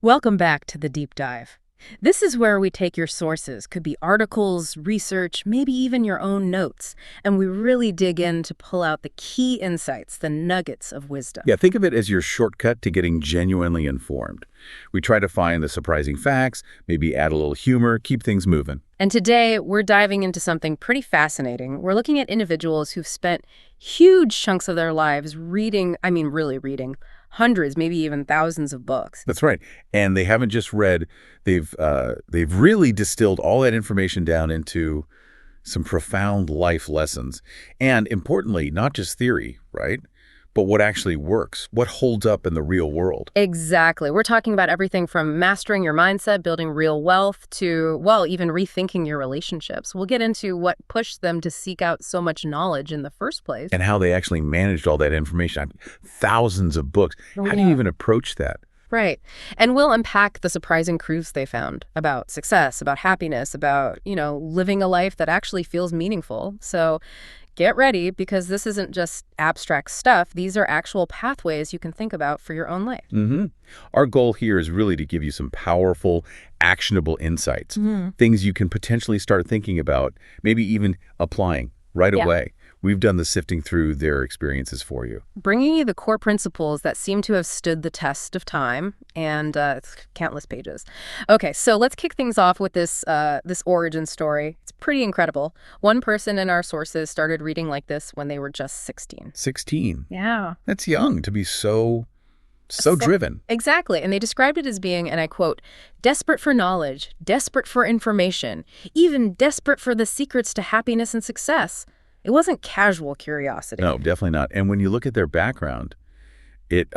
Welcome back to the deep dive. This is where we take your sources, could be articles, research, maybe even your own notes, and we really dig in to pull out the key insights, the nuggets of wisdom. Yeah, think of it as your shortcut to getting genuinely informed. We try to find the surprising facts, maybe add a little humor, keep things moving. And today, we're diving into something pretty fascinating. We're looking at individuals who've spent huge chunks of their lives reading, really reading, hundreds, maybe even thousands of books. That's right. And they haven't just read, they've really distilled all that information down into some profound life lessons. And importantly, not just theory, right? But what actually works, what holds up in the real world. Exactly. We're talking about everything from mastering your mindset, building real wealth, to, well, even rethinking your relationships. We'll get into what pushed them to seek out so much knowledge in the first place. And how they actually managed all that information. Thousands of books. How do you even approach that? Right. And we'll unpack the surprising truths they found about success, about happiness, about, living a life that actually feels meaningful. So get ready, because this isn't just abstract stuff. These are actual pathways you can think about for your own life. Our goal here is really to give you some powerful, actionable insights, things you can potentially start thinking about, maybe even applying right away. We've done the sifting through their experiences for you. Bringing you the core principles that seem to have stood the test of time and it's countless pages. Okay, so let's kick things off with this origin story. It's pretty incredible. One person in our sources started reading like this when they were just 16. 16? Yeah. That's young to be so driven. Exactly. And they described it as being, and I quote, desperate for knowledge, desperate for information, even desperate for the secrets to happiness and success. It wasn't casual curiosity. No, definitely not. And when you look at their background, it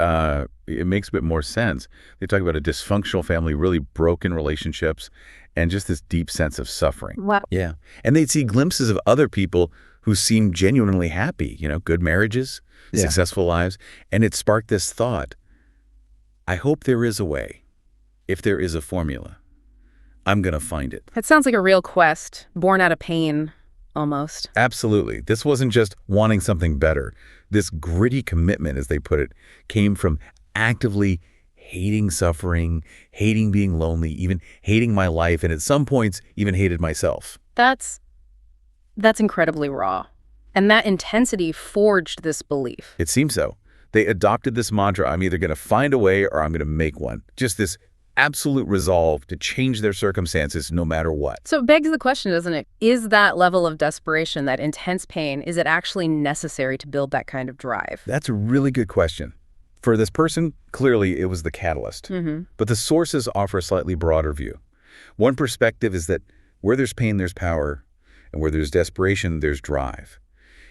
makes a bit more sense. They talk about a dysfunctional family, really broken relationships, and just this deep sense of suffering. Wow. Yeah. And they'd see glimpses of other people who seemed genuinely happy, good marriages, successful lives. And it sparked this thought, I hope there is a way. If there is a formula, I'm going to find it. That sounds like a real quest, born out of pain. Almost. Absolutely. This wasn't just wanting something better. This gritty commitment, as they put it, came from actively hating suffering, hating being lonely, even hating my life, and at some points, even hated myself. That's incredibly raw. And that intensity forged this belief. It seems so. They adopted this mantra, I'm either going to find a way or I'm going to make one. Just this absolute resolve to change their circumstances no matter what. So it begs the question, doesn't it? Is that level of desperation, that intense pain, is it actually necessary to build that kind of drive? That's a really good question. For this person, clearly it was the catalyst. But the sources offer a slightly broader view. One perspective is that where there's pain, there's power, and where there's desperation, there's drive.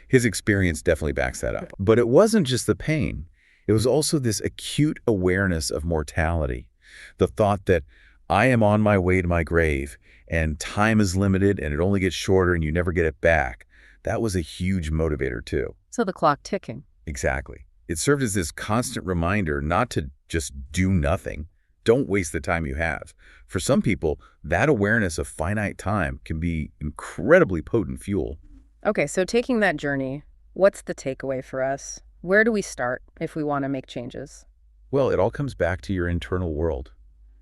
His experience definitely backs that up. But it wasn't just the pain. It was also this acute awareness of mortality. The thought that I am on my way to my grave and time is limited and it only gets shorter and you never get it back. That was a huge motivator too. So the clock ticking. Exactly. It served as this constant reminder not to just do nothing. Don't waste the time you have. For some people, that awareness of finite time can be incredibly potent fuel. Okay, so taking that journey, what's the takeaway for us? Where do we start if we want to make changes? Well, it all comes back to your internal world,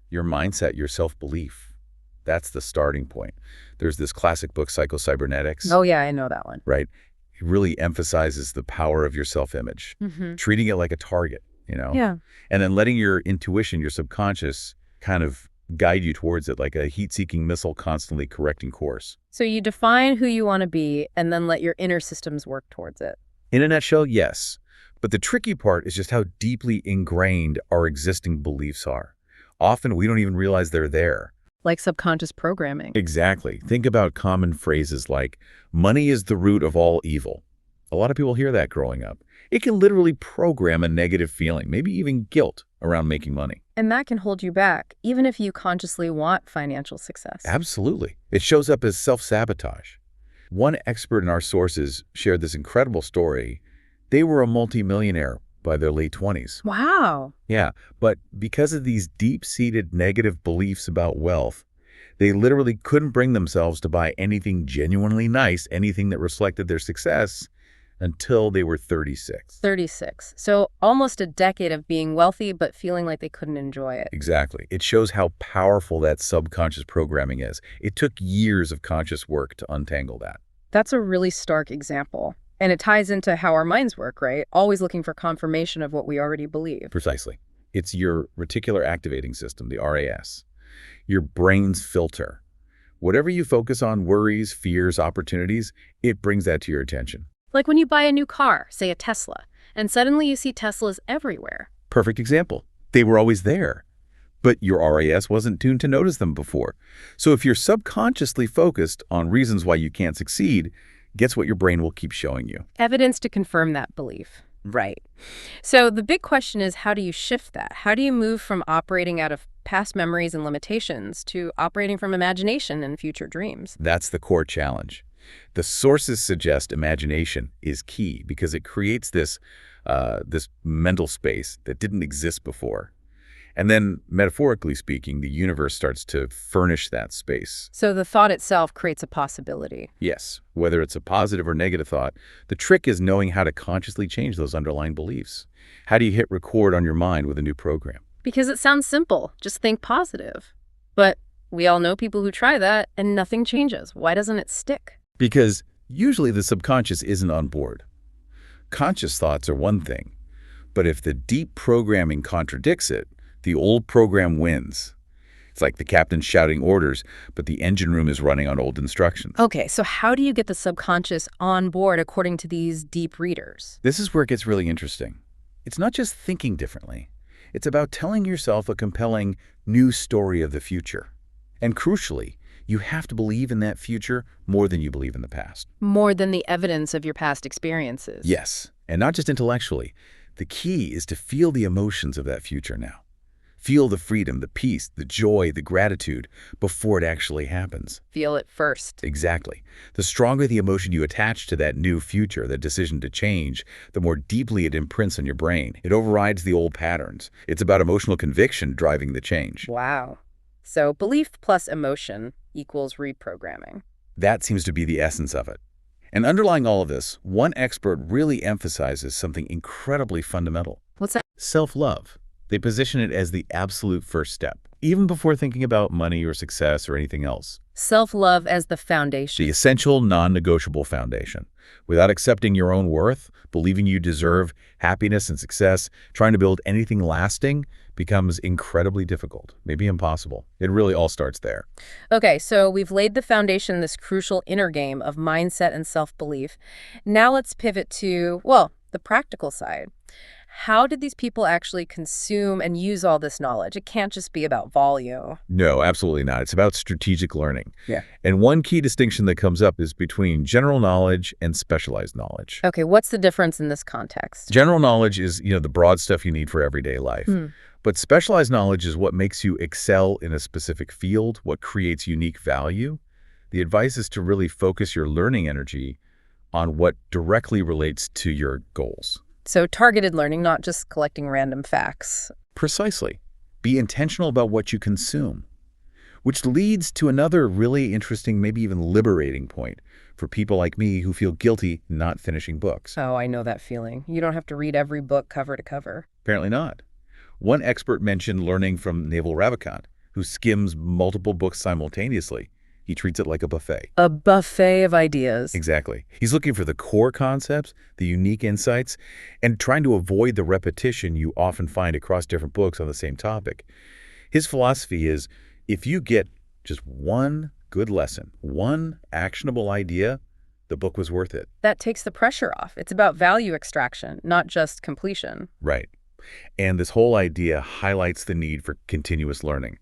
your mindset, your self-belief. That's the starting point. There's this classic book, Psycho-Cybernetics. Oh, yeah, I know that one. Right? It really emphasizes the power of your self-image, treating it like a target, Yeah. And then letting your intuition, your subconscious, kind of guide you towards it like a heat-seeking missile constantly correcting course. So you define who you want to be and then let your inner systems work towards it. In a nutshell, yes. But the tricky part is just how deeply ingrained our existing beliefs are. Often we don't even realize they're there. Like subconscious programming. Exactly. Think about common phrases like, money is the root of all evil. A lot of people hear that growing up. It can literally program a negative feeling, maybe even guilt around making money. And that can hold you back, even if you consciously want financial success. Absolutely. It shows up as self-sabotage. One expert in our sources shared this incredible story. They were a multimillionaire by their late 20s. Wow. Yeah, but because of these deep-seated negative beliefs about wealth, they literally couldn't bring themselves to buy anything genuinely nice, anything that reflected their success, until they were 36. 36. So almost a decade of being wealthy but feeling like they couldn't enjoy it. Exactly. It shows how powerful that subconscious programming is. It took years of conscious work to untangle that. That's a really stark example. And it ties into how our minds work, right? Always looking for confirmation of what we already believe. Precisely. It's your reticular activating system, the RAS, your brain's filter. Whatever you focus on, worries, fears, opportunities, it brings that to your attention. Like when you buy a new car, say a Tesla, and suddenly you see Teslas everywhere. Perfect example. They were always there, but your RAS wasn't tuned to notice them before. So if you're subconsciously focused on reasons why you can't succeed, guess what your brain will keep showing you? Evidence to confirm that belief. Right. So the big question is, how do you shift that? How do you move from operating out of past memories and limitations to operating from imagination and future dreams? That's the core challenge. The sources suggest imagination is key because it creates this mental space that didn't exist before. And then, metaphorically speaking, the universe starts to furnish that space. So the thought itself creates a possibility. Yes, whether it's a positive or negative thought, the trick is knowing how to consciously change those underlying beliefs. How do you hit record on your mind with a new program? Because it sounds simple. Just think positive. But we all know people who try that and nothing changes. Why doesn't it stick? Because usually the subconscious isn't on board. Conscious thoughts are one thing, but if the deep programming contradicts it, the old program wins. It's like the captain shouting orders, but the engine room is running on old instructions. Okay, so how do you get the subconscious on board according to these deep readers? This is where it gets really interesting. It's not just thinking differently. It's about telling yourself a compelling new story of the future. And crucially, you have to believe in that future more than you believe in the past. More than the evidence of your past experiences. Yes, and not just intellectually. The key is to feel the emotions of that future now. Feel the freedom, the peace, the joy, the gratitude before it actually happens. Feel it first. Exactly. The stronger the emotion you attach to that new future, that decision to change, the more deeply it imprints on your brain. It overrides the old patterns. It's about emotional conviction driving the change. Wow. So belief plus emotion equals reprogramming. That seems to be the essence of it. And underlying all of this, one expert really emphasizes something incredibly fundamental. What's that? Self-love. They position it as the absolute first step, even before thinking about money or success or anything else. Self-love as the foundation. The essential, non-negotiable foundation. Without accepting your own worth, believing you deserve happiness and success, trying to build anything lasting becomes incredibly difficult, maybe impossible. It really all starts there. Okay, so we've laid the foundation, this crucial inner game of mindset and self-belief. Now let's pivot to, well, the practical side. How did these people actually consume and use all this knowledge? It can't just be about volume. No, absolutely not. It's about strategic learning. Yeah. And one key distinction that comes up is between general knowledge and specialized knowledge. Okay, what's the difference in this context? General knowledge is, the broad stuff you need for everyday life. But specialized knowledge is what makes you excel in a specific field, what creates unique value. The advice is to really focus your learning energy on what directly relates to your goals. So targeted learning, not just collecting random facts. Precisely. Be intentional about what you consume, which leads to another really interesting, maybe even liberating point for people like me who feel guilty not finishing books. Oh, I know that feeling. You don't have to read every book cover to cover. Apparently not. One expert mentioned learning from Naval Ravikant, who skims multiple books simultaneously. He treats it like a buffet. A buffet of ideas. Exactly. He's looking for the core concepts, the unique insights, and trying to avoid the repetition you often find across different books on the same topic. His philosophy is, if you get just one good lesson, one actionable idea, the book was worth it. That takes the pressure off. It's about value extraction, not just completion. Right. And this whole idea highlights the need for continuous learning.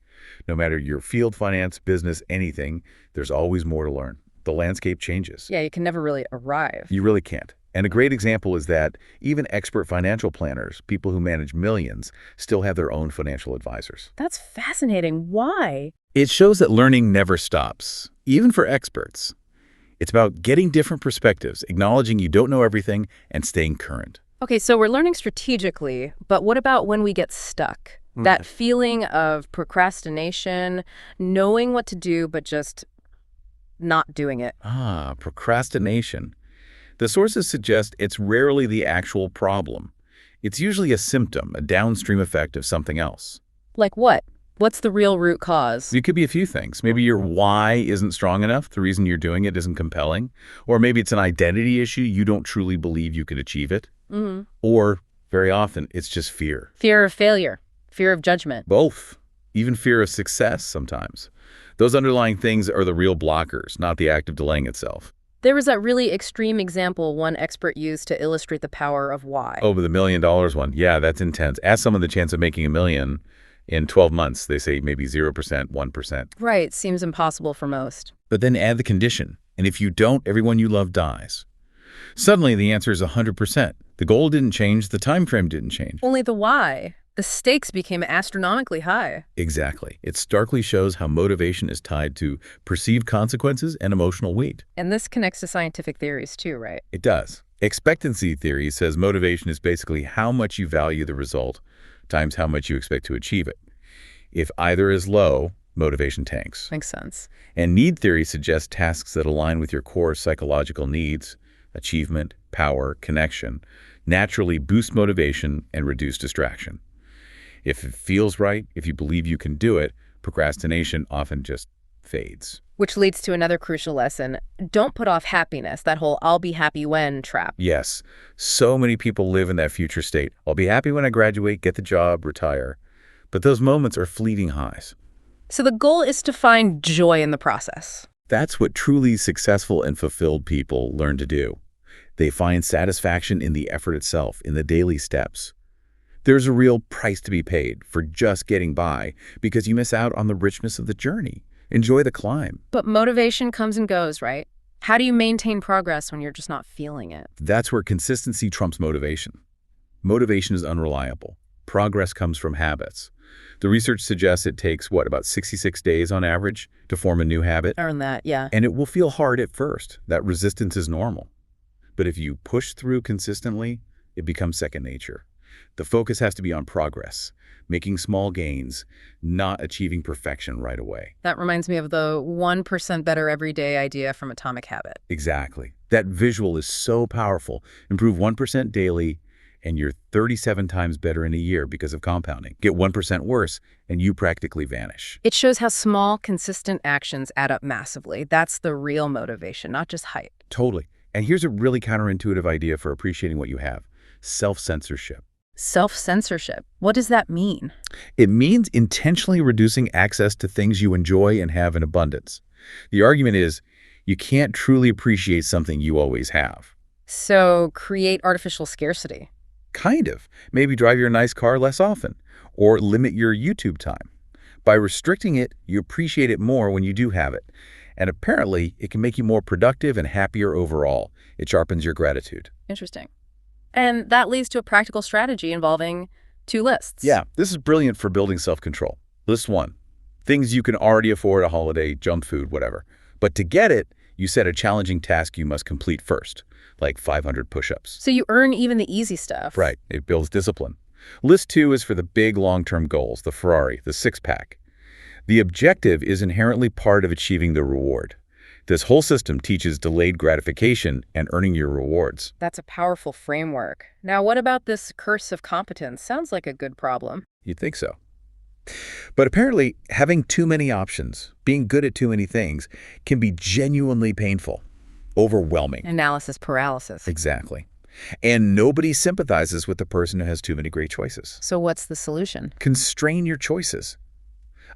No matter your field, finance, business, anything, there's always more to learn. The landscape changes. Yeah, you can never really arrive. You really can't. And a great example is that even expert financial planners, people who manage millions, still have their own financial advisors. That's fascinating. Why? It shows that learning never stops, even for experts. It's about getting different perspectives, acknowledging you don't know everything, and staying current. Okay, so we're learning strategically, but what about when we get stuck? That feeling of procrastination, knowing what to do, but just not doing it. Procrastination. The sources suggest it's rarely the actual problem. It's usually a symptom, a downstream effect of something else. Like what? What's the real root cause? It could be a few things. Maybe your why isn't strong enough, the reason you're doing it isn't compelling. Or maybe it's an identity issue, you don't truly believe you could achieve it. Or, very often, it's just fear. Fear of failure, fear of judgment. Both. Even fear of success sometimes. Those underlying things are the real blockers, not the act of delaying itself. There was that really extreme example one expert used to illustrate the power of why. Oh, but the $1 million one. Yeah, that's intense. Ask someone the chance of making $1 million in 12 months. They say maybe 0%, 1%. Right, seems impossible for most. But then add the condition. And if you don't, everyone you love dies. Suddenly, the answer is 100%. The goal didn't change. The time frame didn't change. Only the why. The stakes became astronomically high. Exactly. It starkly shows how motivation is tied to perceived consequences and emotional weight. And this connects to scientific theories too, right? It does. Expectancy theory says motivation is basically how much you value the result times how much you expect to achieve it. If either is low, motivation tanks. Makes sense. And need theory suggests tasks that align with your core psychological needs, achievement, power, connection, naturally boost motivation and reduce distraction. If it feels right, if you believe you can do it, procrastination often just fades. Which leads to another crucial lesson. Don't put off happiness, that whole I'll be happy when trap. Yes, so many people live in that future state. I'll be happy when I graduate, get the job, retire. But those moments are fleeting highs. So the goal is to find joy in the process. That's what truly successful and fulfilled people learn to do. They find satisfaction in the effort itself, in the daily steps. There's a real price to be paid for just getting by because you miss out on the richness of the journey. Enjoy the climb. But motivation comes and goes, right? How do you maintain progress when you're just not feeling it? That's where consistency trumps motivation. Motivation is unreliable. Progress comes from habits. The research suggests it takes, about 66 days on average to form a new habit? Earn that, yeah. And it will feel hard at first. That resistance is normal. But if you push through consistently, it becomes second nature. The focus has to be on progress, making small gains, not achieving perfection right away. That reminds me of the 1% better every day idea from Atomic Habit. Exactly. That visual is so powerful. Improve 1% daily, and you're 37 times better in a year because of compounding. Get 1% worse, and you practically vanish. It shows how small, consistent actions add up massively. That's the real motivation, not just hype. Totally. And here's a really counterintuitive idea for appreciating what you have. Self-censorship. Self-censorship. What does that mean? It means intentionally reducing access to things you enjoy and have in abundance. The argument is, you can't truly appreciate something you always have. So create artificial scarcity. Kind of. Maybe drive your nice car less often, or limit your YouTube time. By restricting it, you appreciate it more when you do have it. And apparently, it can make you more productive and happier overall. It sharpens your gratitude. Interesting. And that leads to a practical strategy involving 2 lists. Yeah, this is brilliant for building self-control. List 1. Things you can already afford, a holiday, junk food, whatever. But to get it, you set a challenging task you must complete first, like 500 push-ups. So you earn even the easy stuff. Right. It builds discipline. List 2 is for the big long-term goals, the Ferrari, the six-pack. The objective is inherently part of achieving the reward. This whole system teaches delayed gratification and earning your rewards. That's a powerful framework. Now, what about this curse of competence? Sounds like a good problem. You'd think so. But apparently, having too many options, being good at too many things, can be genuinely painful, overwhelming. Analysis paralysis. Exactly. And nobody sympathizes with the person who has too many great choices. So what's the solution? Constrain your choices.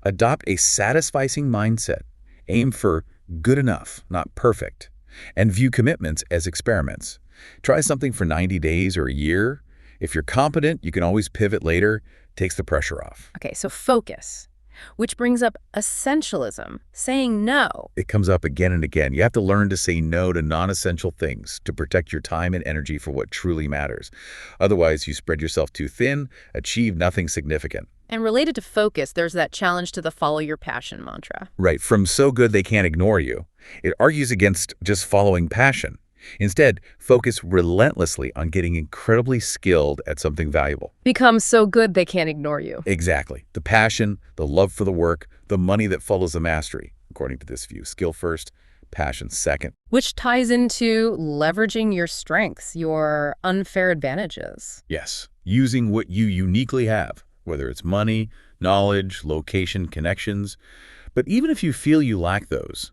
Adopt a satisficing mindset. Aim for good enough, not perfect. And view commitments as experiments. Try something for 90 days or a year. If you're competent, you can always pivot later. Takes the pressure off. Okay, so focus, which brings up essentialism, saying no. It comes up again and again. You have to learn to say no to non-essential things to protect your time and energy for what truly matters. Otherwise, you spread yourself too thin, achieve nothing significant. And related to focus, there's that challenge to the follow your passion mantra. Right, from so good they can't ignore you. It argues against just following passion. Instead, focus relentlessly on getting incredibly skilled at something valuable. Become so good they can't ignore you. Exactly. The passion, the love for the work, the money that follows the mastery, according to this view. Skill first, passion second. Which ties into leveraging your strengths, your unfair advantages. Yes, using what you uniquely have, whether it's money, knowledge, location, connections. But even if you feel you lack those,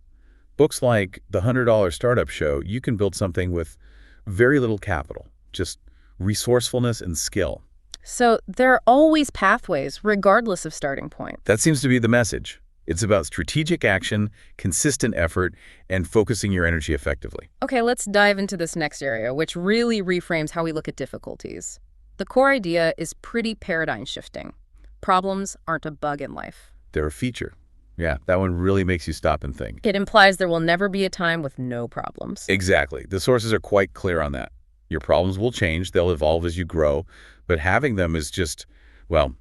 books like The $100 Startup show you can build something with very little capital, just resourcefulness and skill. So there are always pathways, regardless of starting point. That seems to be the message. It's about strategic action, consistent effort, and focusing your energy effectively. Okay, let's dive into this next area, which really reframes how we look at difficulties. The core idea is pretty paradigm shifting. Problems aren't a bug in life. They're a feature. Yeah, that one really makes you stop and think. It implies there will never be a time with no problems. Exactly. The sources are quite clear on that. Your problems will change, they'll evolve as you grow, but having them is just, well,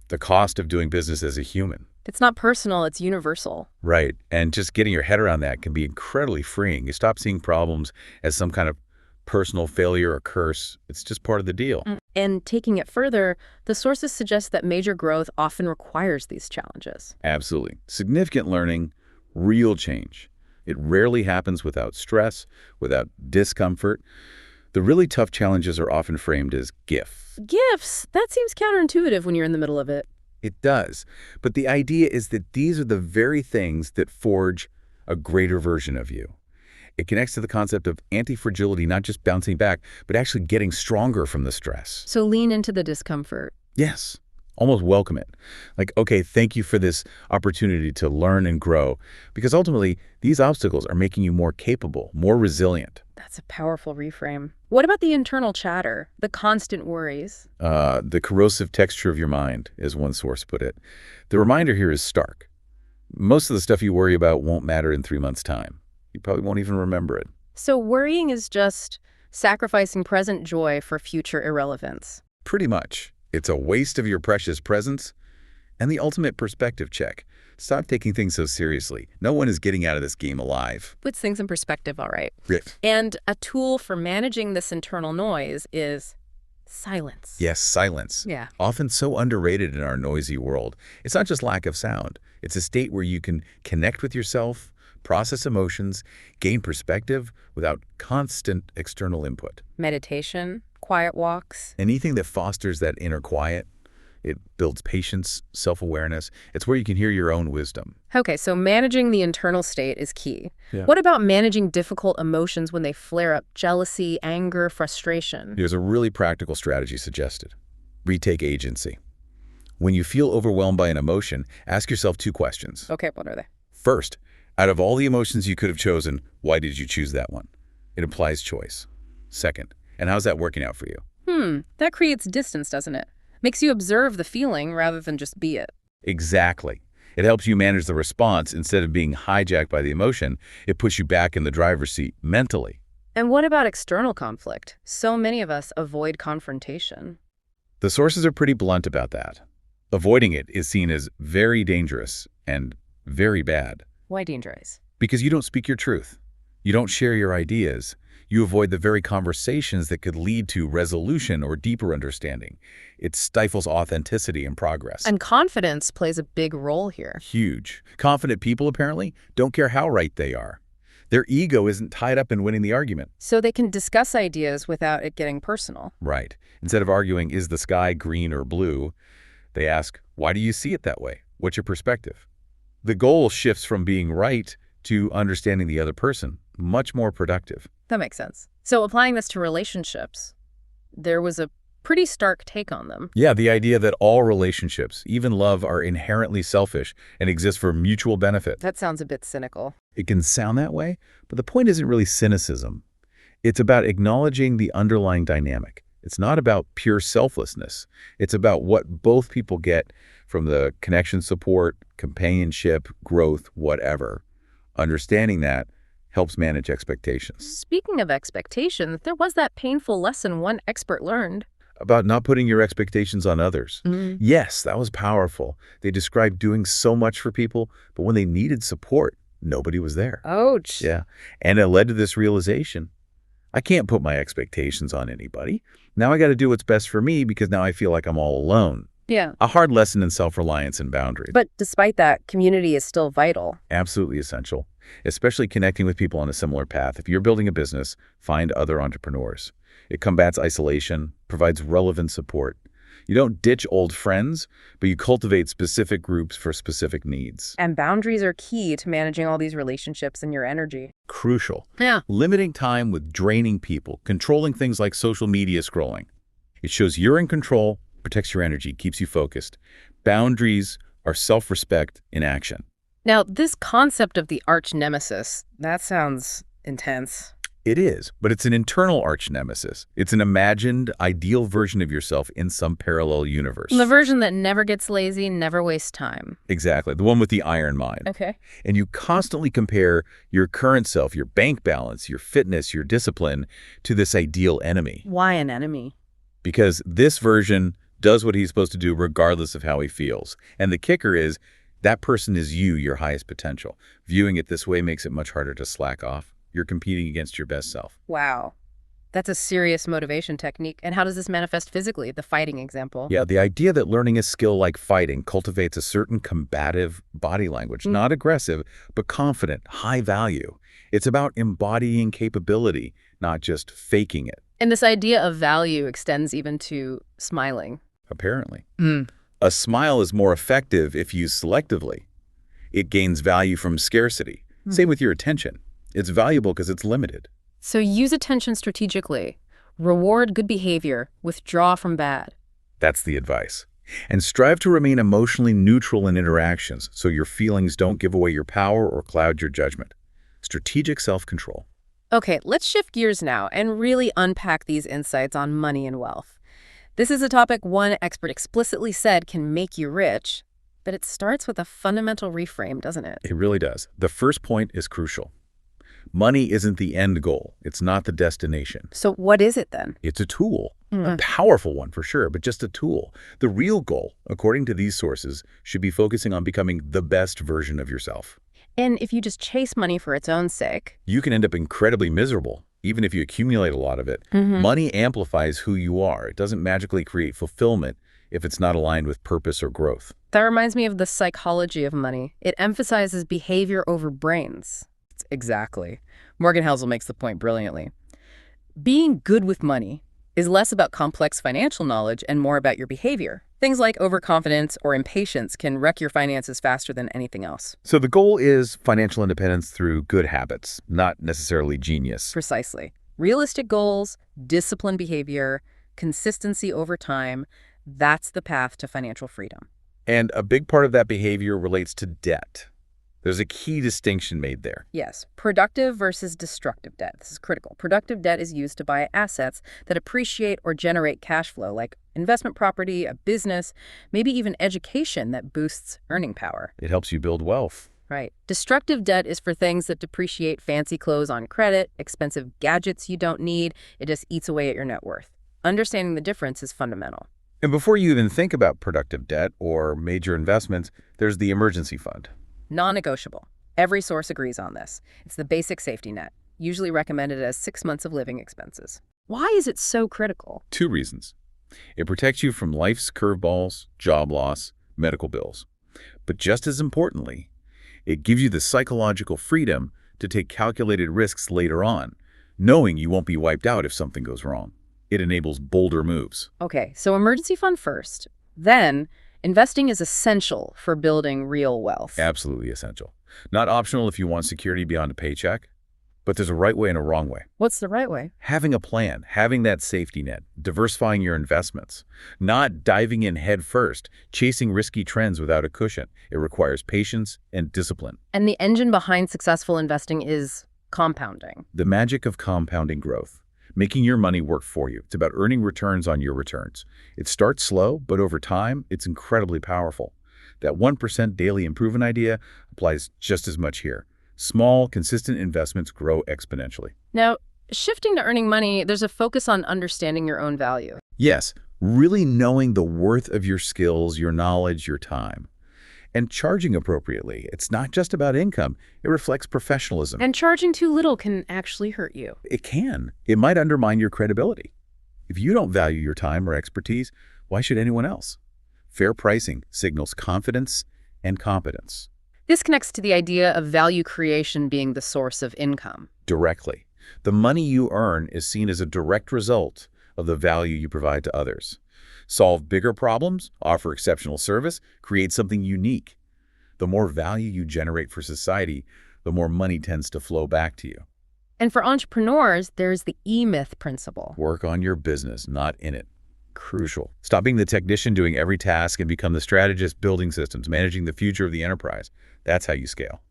the cost of doing business as a human. It's not personal, it's universal. Right, and just getting your head around that can be incredibly freeing. You stop seeing problems as some kind of personal failure or curse. It's just part of the deal. And taking it further, the sources suggest that major growth often requires these challenges. Absolutely. Significant learning, real change. It rarely happens without stress, without discomfort. The really tough challenges are often framed as gifts. Gifts? That seems counterintuitive when you're in the middle of it. It does. But the idea is that these are the very things that forge a greater version of you. It connects to the concept of anti-fragility, not just bouncing back, but actually getting stronger from the stress. So lean into the discomfort. Yes. Almost welcome it. Like, okay, thank you for this opportunity to learn and grow. Because ultimately, these obstacles are making you more capable, more resilient. That's a powerful reframe. What about the internal chatter, the constant worries? The corrosive texture of your mind, as one source put it. The reminder here is stark. Most of the stuff you worry about won't matter in 3 months' time. You probably won't even remember it. So worrying is just sacrificing present joy for future irrelevance. Pretty much. It's a waste of your precious presence and the ultimate perspective check. Stop taking things so seriously. No one is getting out of this game alive. Puts things in perspective, all right. Right. And a tool for managing this internal noise is silence. Yes, silence. Yeah. Often so underrated in our noisy world. It's not just lack of sound. It's a state where you can connect with yourself, process emotions, gain perspective without constant external input. Meditation, quiet walks. Anything that fosters that inner quiet, it builds patience, self-awareness. It's where you can hear your own wisdom. Okay, so managing the internal state is key. Yeah. What about managing difficult emotions when they flare up? Jealousy, anger, frustration. Here's a really practical strategy suggested. Retake agency. When you feel overwhelmed by an emotion, ask yourself 2 questions. Okay, what are they? First, out of all the emotions you could have chosen, why did you choose that one? It implies choice. Second, and how's that working out for you? That creates distance, doesn't it? Makes you observe the feeling rather than just be it. Exactly. It helps you manage the response instead of being hijacked by the emotion. It puts you back in the driver's seat mentally. And what about external conflict? So many of us avoid confrontation. The sources are pretty blunt about that. Avoiding it is seen as very dangerous and very bad. Why dangerous? Because you don't speak your truth. You don't share your ideas. You avoid the very conversations that could lead to resolution or deeper understanding. It stifles authenticity and progress. And confidence plays a big role here. Huge. Confident people, apparently, don't care how right they are. Their ego isn't tied up in winning the argument. So they can discuss ideas without it getting personal. Right. Instead of arguing, is the sky green or blue, they ask, why do you see it that way? What's your perspective? The goal shifts from being right to understanding the other person. Much more productive. That makes sense. So applying this to relationships, there was a pretty stark take on them. Yeah, the idea that all relationships, even love, are inherently selfish and exist for mutual benefit. That sounds a bit cynical. It can sound that way, but the point isn't really cynicism. It's about acknowledging the underlying dynamic. It's not about pure selflessness. It's about what both people get from the connection, support, companionship, growth, whatever. Understanding that helps manage expectations. Speaking of expectations, there was that painful lesson one expert learned. About not putting your expectations on others. Yes, that was powerful. They described doing so much for people, but when they needed support, nobody was there. Ouch. Yeah, and it led to this realization. I can't put my expectations on anybody. Now I got to do what's best for me because now I feel like I'm all alone. Yeah. A hard lesson in self-reliance and boundaries. But despite that, community is still vital. Absolutely essential, especially connecting with people on a similar path. If you're building a business, find other entrepreneurs. It combats isolation, provides relevant support. You don't ditch old friends, but you cultivate specific groups for specific needs. And boundaries are key to managing all these relationships and your energy. Crucial. Yeah. Limiting time with draining people, controlling things like social media scrolling. It shows you're in control, protects your energy, keeps you focused. Boundaries are self-respect in action. Now, this concept of the arch nemesis, that sounds intense. It is, but it's an internal arch nemesis. It's an imagined, ideal version of yourself in some parallel universe. The version that never gets lazy, never wastes time. Exactly, the one with the iron mind. Okay. And you constantly compare your current self, your bank balance, your fitness, your discipline, to this ideal enemy. Why an enemy? Because this version does what he's supposed to do regardless of how he feels. And the kicker is, that person is you, your highest potential. Viewing it this way makes it much harder to slack off. You're competing against your best self. Wow. That's a serious motivation technique. And how does this manifest physically, the fighting example? Yeah, the idea that learning a skill like fighting cultivates a certain combative body language, not aggressive, but confident, high value. It's about embodying capability, not just faking it. And this idea of value extends even to smiling. Apparently. A smile is more effective if used selectively. It gains value from scarcity. Same with your attention. It's valuable because it's limited. So use attention strategically. Reward good behavior. Withdraw from bad. That's the advice. And strive to remain emotionally neutral in interactions so your feelings don't give away your power or cloud your judgment. Strategic self-control. Okay, let's shift gears now and really unpack these insights on money and wealth. This is a topic one expert explicitly said can make you rich, but it starts with a fundamental reframe, doesn't it? It really does. The first point is crucial. Money isn't the end goal. It's not the destination. So what is it then? It's a tool, a powerful one for sure, but just a tool. The real goal, according to these sources, should be focusing on becoming the best version of yourself. And if you just chase money for its own sake, You can end up incredibly miserable, even if you accumulate a lot of it. Money amplifies who you are. It doesn't magically create fulfillment if it's not aligned with purpose or growth. that reminds me of the psychology of money. It emphasizes behavior over brains. Exactly. Morgan Housel makes the point brilliantly. Being good with money is less about complex financial knowledge and more about your behavior. Things like overconfidence or impatience can wreck your finances faster than anything else. So the goal is financial independence through good habits, not necessarily genius. Precisely. Realistic goals, disciplined behavior, consistency over time, that's the path to financial freedom. And a big part of that behavior relates to debt. There's a key distinction made there. Yes, productive versus destructive debt. This is critical. Productive debt is used to buy assets that appreciate or generate cash flow, like investment property, a business, maybe even education that boosts earning power. It helps you build wealth. Right. Destructive debt is for things that depreciate fancy clothes on credit, expensive gadgets you don't need. It just eats away at your net worth. Understanding the difference is fundamental. And before you even think about productive debt or major investments, there's the emergency fund. Non-negotiable. Every source agrees on this. It's the basic safety net, usually recommended as 6 months of living expenses. Why is it so critical? 2 reasons. It protects you from life's curveballs, job loss, medical bills. But just as importantly, it gives you the psychological freedom to take calculated risks later on, knowing you won't be wiped out if something goes wrong. It enables bolder moves. Okay, so emergency fund first. Then, investing is essential for building real wealth. Absolutely essential. Not optional if you want security beyond a paycheck, but there's a right way and a wrong way. What's the right way? Having a plan, having that safety net, diversifying your investments, not diving in head first, chasing risky trends without a cushion. It requires patience and discipline. And the engine behind successful investing is compounding. The magic of compounding growth, making your money work for you. It's about earning returns on your returns. It starts slow, but over time, it's incredibly powerful. That 1% daily improvement idea applies just as much here. Small, consistent investments grow exponentially. Now, shifting to earning money, there's a focus on understanding your own value. Yes, really knowing the worth of your skills, your knowledge, your time. And charging appropriately. It's not just about income. It reflects professionalism. And charging too little can actually hurt you. It can. It might undermine your credibility. If you don't value your time or expertise, why should anyone else? Fair pricing signals confidence and competence. This connects to the idea of value creation being the source of income. Directly. The money you earn is seen as a direct result of the value you provide to others. Solve bigger problems, offer exceptional service, create something unique. The more value you generate for society, the more money tends to flow back to you. And for entrepreneurs, there's the E-myth principle. Work on your business, not in it. Crucial. Stop being the technician doing every task and become the strategist building systems, managing the future of the enterprise. That's how you scale.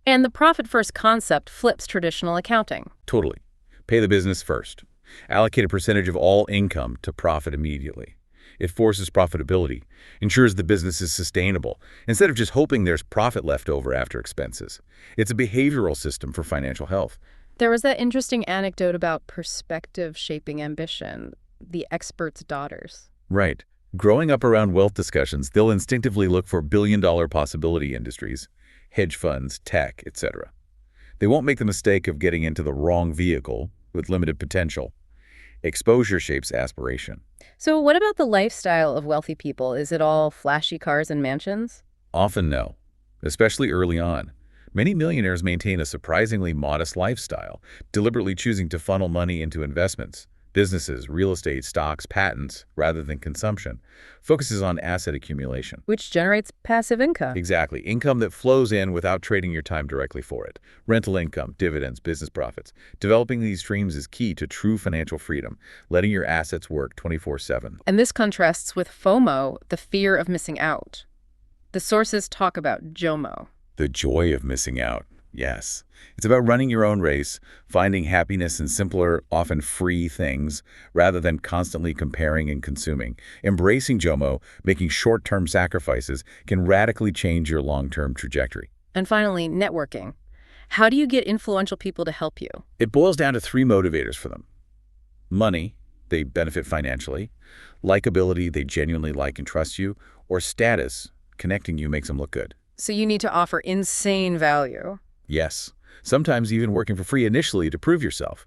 And the profit-first concept flips traditional accounting. Totally. Pay the business first. Allocate a percentage of all income to profit immediately. It forces profitability, ensures the business is sustainable, instead of just hoping there's profit left over after expenses. It's a behavioral system for financial health. There was that interesting anecdote about perspective shaping ambition, the expert's daughters. Right. Growing up around wealth discussions, they'll instinctively look for billion-dollar possibility industries, hedge funds, tech, etc. They won't make the mistake of getting into the wrong vehicle with limited potential. Exposure shapes aspiration. So what about the lifestyle of wealthy people? Is it all flashy cars and mansions? Often no, especially early on. Many millionaires maintain a surprisingly modest lifestyle, deliberately choosing to funnel money into investments, businesses, real estate, stocks, patents, rather than consumption. Focuses on asset accumulation. Which generates passive income. Exactly. Income that flows in without trading your time directly for it. Rental income, dividends, business profits. Developing these streams is key to true financial freedom, letting your assets work 24/7. And this contrasts with FOMO, the fear of missing out. The sources talk about JOMO. The joy of missing out. Yes. It's about running your own race, finding happiness in simpler, often free things, rather than constantly comparing and consuming. Embracing JOMO, making short-term sacrifices, can radically change your long-term trajectory. And finally, networking. How do you get influential people to help you? It boils down to 3 motivators for them. Money, they benefit financially. Likability, they genuinely like and trust you. Or status, connecting you makes them look good. So you need to offer insane value. Yes, sometimes even working for free initially to prove yourself.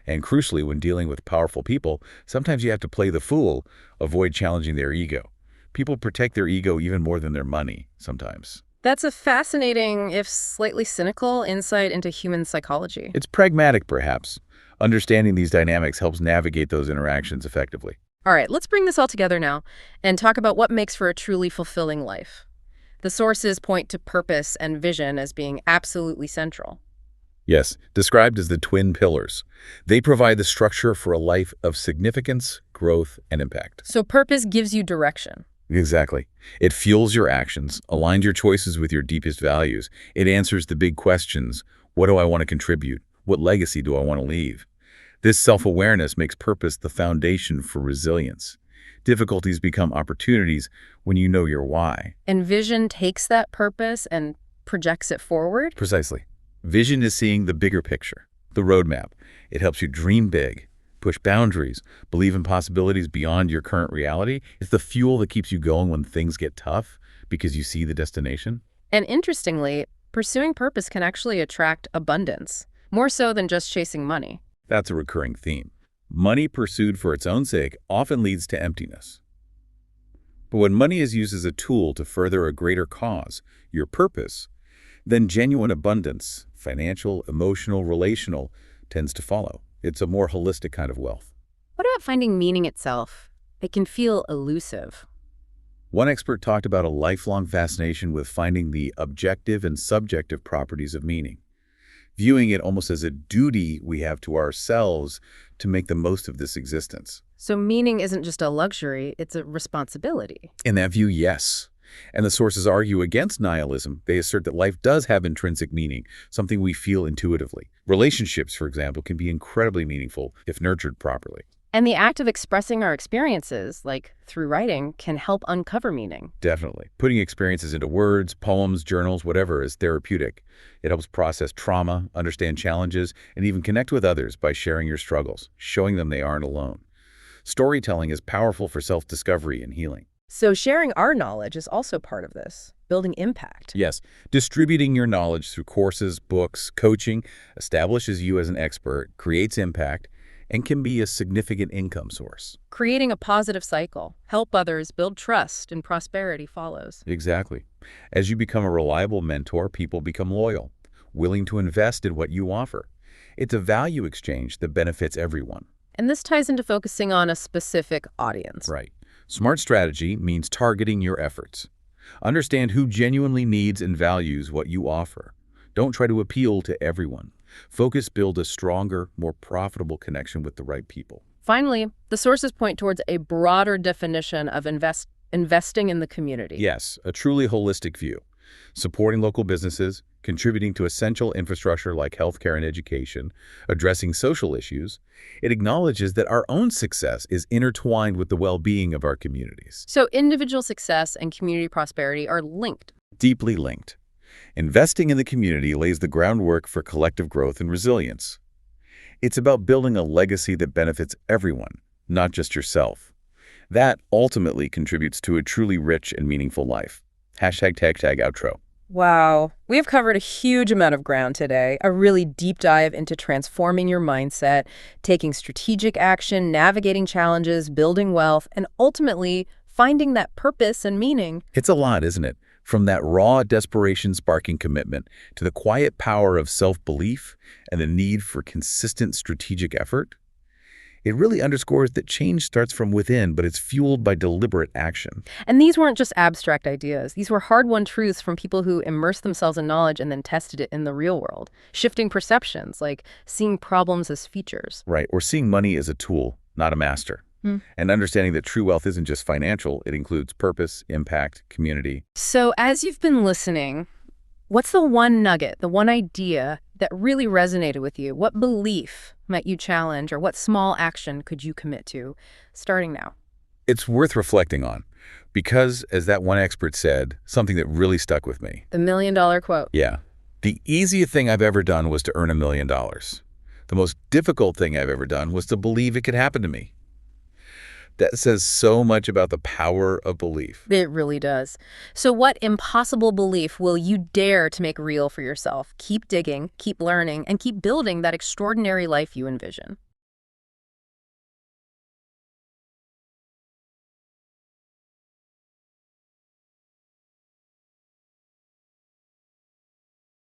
And crucially, when dealing with powerful people, sometimes you have to play the fool, avoid challenging their ego. People protect their ego even more than their money, sometimes. That's a fascinating, if slightly cynical, insight into human psychology. It's pragmatic, perhaps. Understanding these dynamics helps navigate those interactions effectively. All right, let's bring this all together now and talk about what makes for a truly fulfilling life. The sources point to purpose and vision as being absolutely central. Yes, described as the twin pillars. They provide the structure for a life of significance, growth, and impact. So purpose gives you direction. Exactly. It fuels your actions, aligns your choices with your deepest values. It answers the big questions. What do I want to contribute? What legacy do I want to leave? This self-awareness makes purpose the foundation for resilience. Difficulties become opportunities when you know your why. And vision takes that purpose and projects it forward? Precisely. Vision is seeing the bigger picture, the roadmap. It helps you dream big, push boundaries, believe in possibilities beyond your current reality. It's the fuel that keeps you going when things get tough because you see the destination. And interestingly, pursuing purpose can actually attract abundance, more so than just chasing money. That's a recurring theme. Money pursued for its own sake often leads to emptiness. But when money is used as a tool to further a greater cause, your purpose, then genuine abundance, financial, emotional, relational, tends to follow. It's a more holistic kind of wealth. What about finding meaning itself? It can feel elusive. One expert talked about a lifelong fascination with finding the objective and subjective properties of meaning, viewing it almost as a duty we have to ourselves to make the most of this existence. So meaning isn't just a luxury, it's a responsibility. In that view, yes. And the sources argue against nihilism. They assert that life does have intrinsic meaning, something we feel intuitively. Relationships, for example, can be incredibly meaningful if nurtured properly. And the act of expressing our experiences, like through writing, can help uncover meaning. Definitely. Putting experiences into words, poems, journals, whatever is therapeutic. It helps process trauma, understand challenges, and even connect with others by sharing your struggles, showing them they aren't alone. Storytelling is powerful for self-discovery and healing. So sharing our knowledge is also part of this, building impact. Yes, distributing your knowledge through courses, books, coaching establishes you as an expert, creates impact, and can be a significant income source. Creating a positive cycle, help others, build trust, and prosperity follows. Exactly. As you become a reliable mentor, people become loyal, willing to invest in what you offer. It's a value exchange that benefits everyone. And this ties into focusing on a specific audience. Right. Smart strategy means targeting your efforts. Understand who genuinely needs and values what you offer. Don't try to appeal to everyone. Focus build a stronger, more profitable connection with the right people. Finally, the sources point towards a broader definition of investing in the community. Yes, a truly holistic view. Supporting local businesses, contributing to essential infrastructure like healthcare and education, addressing social issues. It acknowledges that our own success is intertwined with the well-being of our communities. So individual success and community prosperity are linked. Deeply linked. Investing in the community lays the groundwork for collective growth and resilience. It's about building a legacy that benefits everyone, not just yourself. That ultimately contributes to a truly rich and meaningful life. #outro. Wow. We have covered a huge amount of ground today, a really deep dive into transforming your mindset, taking strategic action, navigating challenges, building wealth, and ultimately finding that purpose and meaning. It's a lot, isn't it? From that raw desperation sparking commitment to the quiet power of self-belief and the need for consistent strategic effort. It really underscores that change starts from within, but it's fueled by deliberate action. And these weren't just abstract ideas. These were hard-won truths from people who immersed themselves in knowledge and then tested it in the real world, shifting perceptions, like seeing problems as features. Right, or seeing money as a tool, not a master. And understanding that true wealth isn't just financial, it includes purpose, impact, community. So as you've been listening, what's the one nugget, the one idea that really resonated with you? What belief might you challenge, or what small action could you commit to starting now? It's worth reflecting on because, as that one expert said, something that really stuck with me. The $1 million quote. Yeah. The easiest thing I've ever done was to earn $1 million. The most difficult thing I've ever done was to believe it could happen to me. That says so much about the power of belief. It really does. So what impossible belief will you dare to make real for yourself? Keep digging, keep learning, and keep building that extraordinary life you envision.